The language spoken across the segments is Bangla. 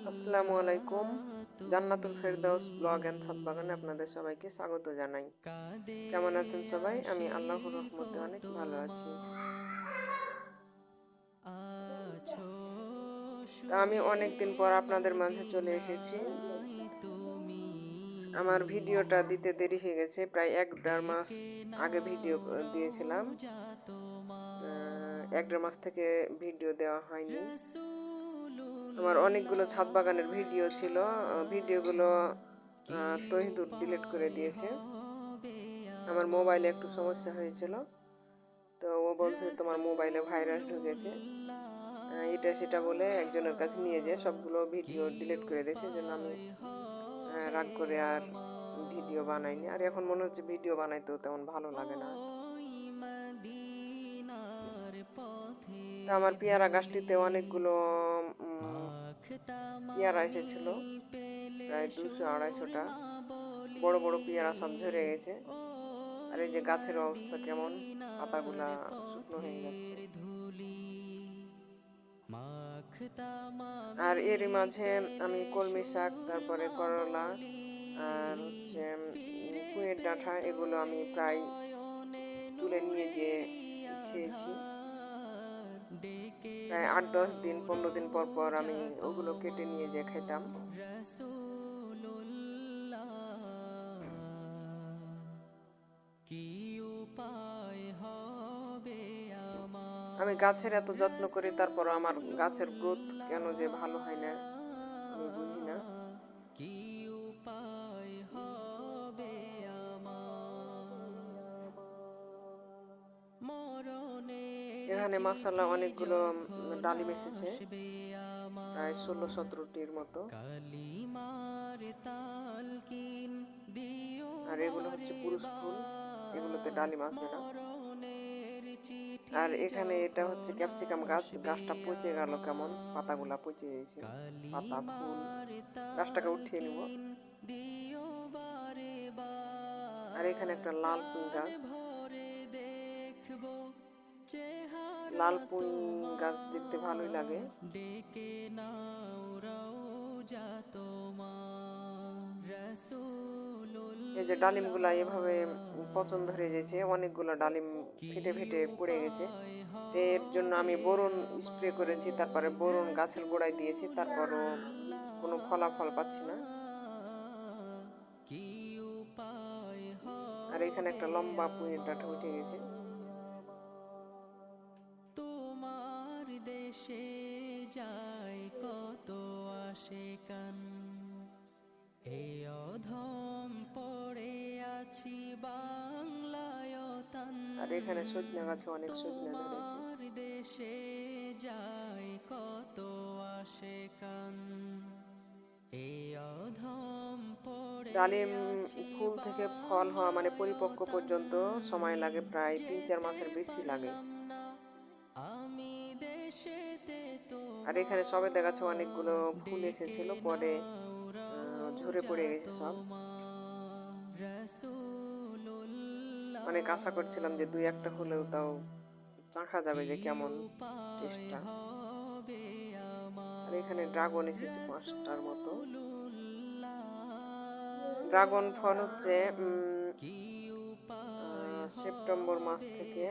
আসসালামু আলাইকুম। জান্নাতুল ফেরদাউস ব্লগ এন্ড ছাদ বাগানে আপনাদের সবাইকে স্বাগত জানাই। কেমন আছেন সবাই? আমি আল্লাহর রহমতে অনেক ভালো আছি। আমি অনেকদিন পর আপনাদের মাঝে চলে এসেছি। আমার ভিডিওটা দিতে দেরি হয়ে গেছে, প্রায় 1-1.5 মাস আগে ভিডিও দিয়েছিলাম। 1-1.5 মাস থেকে ভিডিও দেওয়া হয়নি। আমার অনেকগুলো ছাদ বাগানের ভিডিও ছিল, ভিডিওগুলো তহিদুর ডিলিট করে দিয়েছে। আমার মোবাইলে একটু সমস্যা হয়েছিল, তো ও বলছে তোমার মোবাইলে ভাইরাস ঢুকেছে, এটা সেটা বলে একজনের কাছে নিয়ে যেয়ে সবগুলো ভিডিও ডিলিট করে দিয়েছে। জন্য আমি রাগ করে আর ভিডিও বানাইনি। আর এখন মনে হচ্ছে ভিডিও বানাইতেও তেমন ভালো লাগে না। তা আমার পেয়ারা গাছটিতে অনেকগুলো পেয়ারা এসেছিল, প্রায় 200-250টা। বড় বড় পেয়ারা সব ঝরে গেছে। আর এই যে গাছের অবস্থা কেমন, পাতাগুলা শুকনো হয়ে যাচ্ছে। আর এরই মাঝে আমি কলমি শাক, তারপরে করলা, আর হচ্ছে পুঁইয়ের ডাঁটা, এগুলো আমি প্রায় তুলে নিয়ে যেয়ে খেয়েছি। প্রায় 8-10 দিন 15 দিন পর পর আমি ওগুলো কেটে নিয়ে যেয়ে খেতাম। আমি গাছের এত যত্ন করি, তারপর আমার গাছের গ্রোথ কেন যে ভালো হয় না আমি বুঝি না। এখানে মাশাআল্লাহ অনেকগুলো ডালিম এসেছে, প্রায় 16-17টির মতো। আর এগুলো হচ্ছে পুরুষ ফুল, এগুলোতে ডালিম আসবে না। আর এখানে এটা হচ্ছে ক্যাপসিকাম গাছ, গাছটা পচে গেল কেমন, পাতাগুলা পচে গেছে, পাতা ফুল। গাছটাকে উঠিয়ে নিব। আর এখানে একটা লাল পুঁই গাছ, লাল পুঁই গাছ দেখতে ভালোই লাগে। এই যে ডালিমগুলা এভাবে পচন ধরে গেছে, অনেকগুলো ডালিম ফেটে ফেটে পড়ে গেছে। এর জন্য আমি বোরন স্প্রে করেছি, তারপরে বোরন গাছের গোড়ায় দিয়েছি, তারপরও কোনো ফলাফল পাচ্ছি না। আর এখানে একটা লম্বা পুঁইয়ের ডাঁটা উঠে গেছে। তোমার দেশে যায় কত আশিকান, এই অধম পড়ে আছি বাংলায় তান। আর এখানে সজনে গাছে অনেক সজনে ধরেছে। দেশে যায় কত আশিকান, এই অধম পড়ে। ডালিম ফুল থেকে ফল হওয়া মানে পরিপক্ক পর্যন্ত সময় লাগে, প্রায় 3-4 মাসের বেশি লাগে। আর এখানে সবেদা গাছে অনেকগুলো ফুল এসেছিল, পরে ঝরে পড়ে গেছে সব। অনেক আশা করছিলাম যে 2-1টা হলেও তাও চাখা যাবে যে কেমন টেস্টটা। আর এখানে ড্রাগন এসেছে 5টার মতো। ড্রাগন ফল হচ্ছে সেপ্টেম্বর মাস থেকে,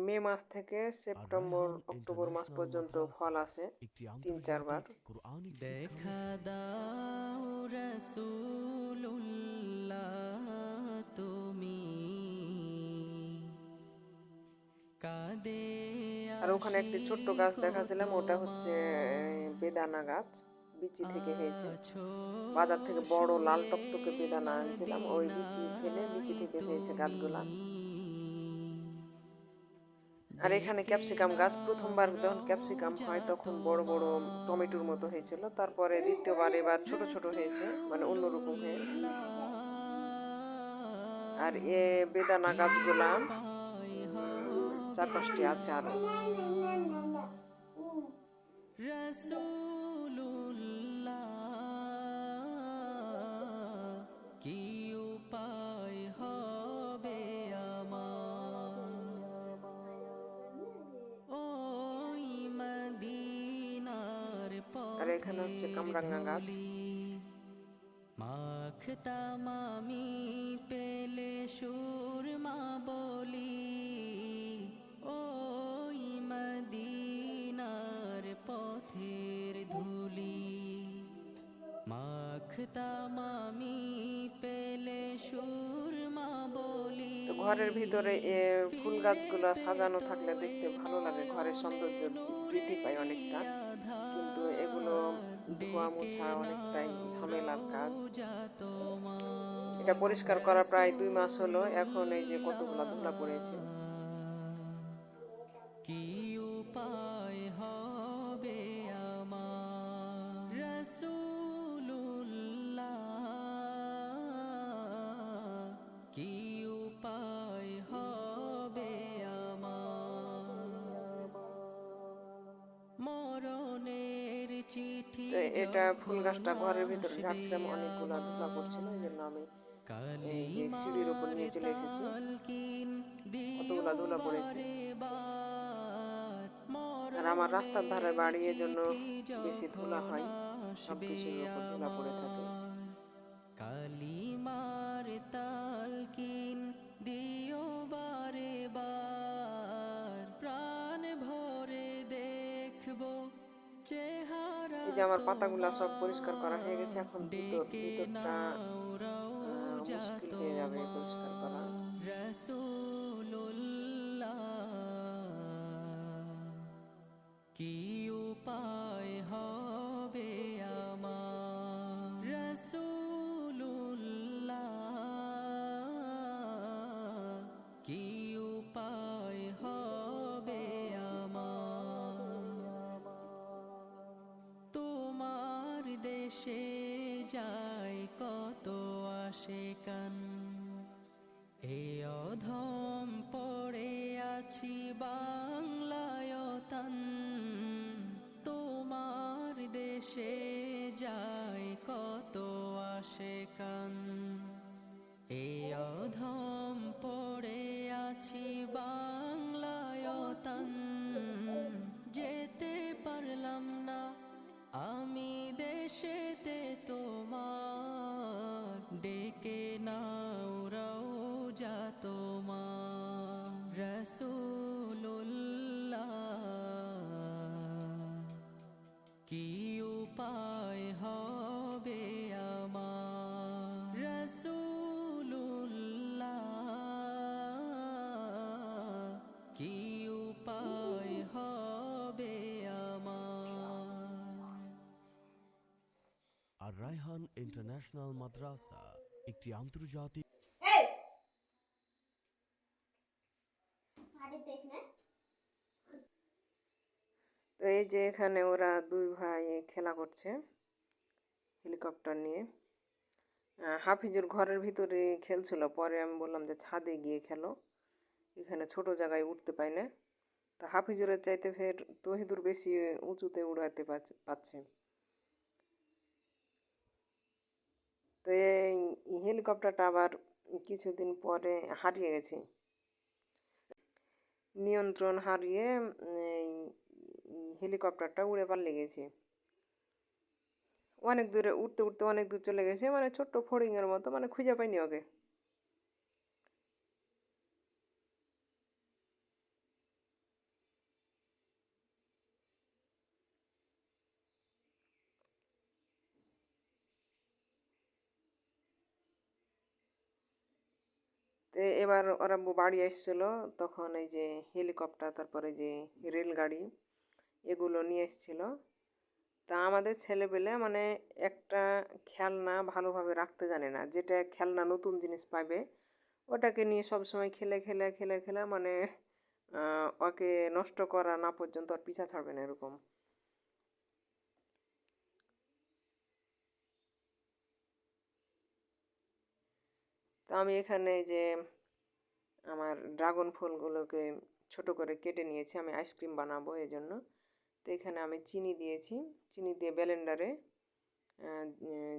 মে মাস থেকে সেপ্টেম্বর অক্টোবর মাস পর্যন্ত ফল আসে 3-4 বার। দেখা দাও রাসূলুল্লাহ তুমি, আর ওখানে একটি ছোট্ট গাছ দেখাছিলাম, ওটা হচ্ছে বেদানা গাছ, বিচি থেকে হয়েছে। বাজার থেকে বড় লাল টকটকে বেদানা আনছিলাম, ওই বিচি ফেলে বিচি থেকে হয়েছে গাছগুলা। আর এখানে ক্যাপসিকাম গাছ, প্রথমবার যখন ক্যাপসিকাম হয় তখন বড় বড় টমেটোর মতো হয়েছিল, তারপরে দ্বিতীয়বার এবার ছোট ছোট হয়েছে, মানে অন্যরকম হয়ে। আর এ বেদানা গাছগুলা 4-5টি আছে আরো। কি উপায় হবে আমার, এখানে হচ্ছে কামরাঙ্গা গাছ। মাখতাম আমি পেলে সুরমা বলি, ওই মদিনার পথের ধুলি। মাখতাম আমি পেলে সুরমা বলি। তো ঘরের ভিতরে ফুল গাছগুলো সাজানো থাকলে দেখতে ভালো লাগে, ঘরের সৌন্দর্য বৃদ্ধি পায় অনেকটা। কিন্তু এগুলো ধোয়া মোছা অনেকটাই ঝামেলার কাজ। এটা পরিষ্কার করা প্রায় 2 মাস হলো, এখন এই যে কতগুলা ধুলা পড়েছে। কি উপায় হবে আমার রাসূলুল্লাহ, কি উপায় হবে আমার মরণের চিঠি। তো এটা ফুল গাছটা ঘরের ভিতরে ঝাড়ছিলাম, অনেকগুলা ধুলা পড়ছিল, এই জন্য আমি এই যে সিঁড়ির উপর নিয়ে চলে এসেছি। কতগুলা ধুলা পড়েছে। আর আমার রাস্তার ধারে বাড়ি, এজন্য বেশি ধুলা হয়, সবকিছুর উপর ধুলা পড়ে থাকে। কালিমার তালকিন দিও বারে বার, প্রাণ ভরে দেখবো চেহারা। এই যে আমার পাতাগুলা সব পরিষ্কার করা হয়ে গেছে, এখন ভিতরটা মুশকিল হয়ে যাবে পরিষ্কার করা। রাসূলুল্লাহ, কি উপায় হবে আমার রাসূলুল্লাহ, কি উপায় হবে আমার তোমার দেশে যায় কত আশিকান, এ অধম পড়ে আছি বাংলায় তান। তোমার দেশে যায় কত আশিকান, এ অধম পড়ে আছি বাংলায় তান। যেতে পারলাম না আমি দেশেতে তোমার, ডেকে নাও রওজা তোমার রাসূলুল্লাহ, কি উপায় হবে আমার রাসূলুল্লাহ, কি উপায় হবে আমার। আর রায়হান ইন্টারন্যাশনাল মাদ্রাসা একটি আন্তর্জাতিক। তো এই যে এখানে ওরা 2 ভাই খেলা করছে হেলিকপ্টার নিয়ে। হাফিজুর ঘরের ভিতরে খেলছিল, পরে আমি বললাম যে ছাদে গিয়ে খেলো, এখানে ছোট জায়গায় উঠতে পাই না। তো হাফিজুরের চাইতে ফের তহিদুর বেশি উঁচুতে উড়াতে পারছে। তো এই হেলিকপ্টারটা আবার কিছুদিন পরে হারিয়ে গেছে, নিয়ন্ত্রণ হারিয়ে এই হেলিকপ্টারটা উড়ে পালিয়ে গেছে। অনেক দূরে উঠতে উঠতে অনেক দূর চলে গেছে, মানে ছোট্ট ফড়িংয়ের মতো, মানে খুঁজে পাইনি ওকে। তো এবার ওরা বাড়ি এসেছিলো, তখন এই যে হেলিকপ্টার, তারপরে যে রেলগাড়ি, এগুলো নিয়ে এসেছিলো। তা আমাদের ছেলেপেলে মানে একটা খেলনা ভালোভাবে রাখতে জানে না, যেটা খেলনা নতুন জিনিস পাবে ওটাকে নিয়ে সবসময় খেলে খেলে খেলে খেলে, মানে ওকে নষ্ট করা না পর্যন্ত আর পিছা ছাড়বে না এরকম। তো আমি এখানে যে আমার ড্রাগন ফলগুলোকে ছোট করে কেটে নিয়েছি, আমি আইসক্রিম বানাবো এই জন্য। তো এখানে আমি চিনি দিয়েছি, চিনি দিয়ে ব্লেন্ডারে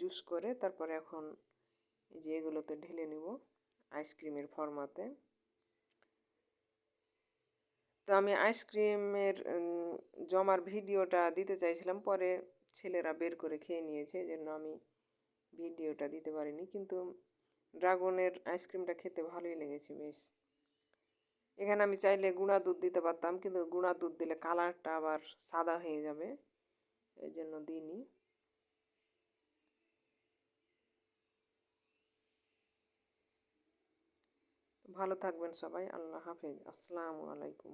জুস করে তারপরে এখন এই যে এগুলোতে ঢেলে নিব আইসক্রিমের ফর্মাতে। তো আমি আইসক্রিমের জমার ভিডিওটা দিতে চাইছিলাম, পরে ছেলেরা বের করে খেয়ে নিয়েছে, এই জন্য আমি ভিডিওটা দিতে পারিনি। কিন্তু ড্রাগনের আইসক্রিমটা খেতে ভালোই লেগেছে বেশ। এখানে আমি চাইলে গুঁড়া দুধ দিতে পারতাম, কিন্তু গুঁড়া দুধ দিলে কালারটা আবার সাদা হয়ে যাবে, এই জন্য দিইনি। ভালো থাকবেন সবাই, আল্লাহ হাফেজ, আসসালামু আলাইকুম।